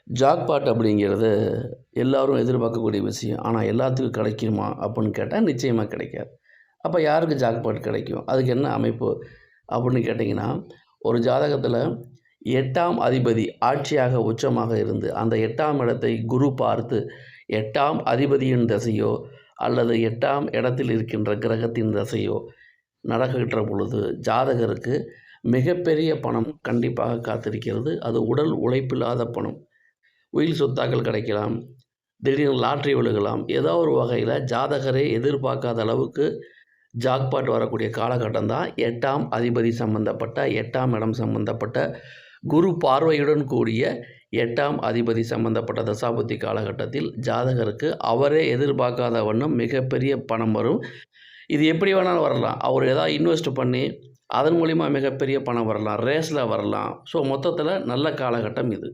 Jackpot அப்படிங்கிறது எல்லோரும் எதிர்பார்க்கக்கூடிய விஷயம். ஆனால் எல்லாத்துக்கும் கிடைக்குமா அப்படின்னு கேட்டால் நிச்சயமாக கிடைக்காது. அப்போ யாருக்கு ஜாக்பாட் கிடைக்கும்? அதுக்கு என்ன அமைப்பு அப்படின்னு கேட்டிங்கன்னா, ஒரு ஜாதகத்தில் 8ஆம் அதிபதி ஆட்சியாக உச்சமாக இருந்து அந்த 8ஆம் இடத்தை குரு பார்த்து 8ஆம் அதிபதியின் தசையோ அல்லது 8ஆம் இடத்தில் இருக்கின்ற கிரகத்தின் தசையோ நடக்கின்ற பொழுது ஜாதகருக்கு மிகப்பெரிய பணம் கண்டிப்பாக காத்திருக்கிறது. அது உடல் உழைப்பில்லாத பணம். உயில் சொத்தாக்கள் கிடைக்கலாம், திடீர்னு லாட்ரி விழுகலாம். ஏதோ ஒரு வகையில் ஜாதகரே எதிர்பார்க்காத அளவுக்கு ஜாக்பாட் வரக்கூடிய காலகட்டம் தான் 8ஆம் அதிபதி சம்பந்தப்பட்ட 8ஆம் இடம் சம்பந்தப்பட்ட குரு பார்வையுடன் கூடிய 8ஆம் அதிபதி சம்பந்தப்பட்ட தசாபுத்தி காலகட்டத்தில் ஜாதகருக்கு அவரே எதிர்பார்க்காத வண்ணம் மிகப்பெரிய பணம் வரும். இது எப்படி வேணாலும் வரலாம். அவர் ஏதாவது இன்வெஸ்ட் பண்ணி அதன் மூலிமா மிகப்பெரிய பணம் வரலாம், ரேஸில் வரலாம். ஸோ மொத்தத்தில் நல்ல காலகட்டம் இது.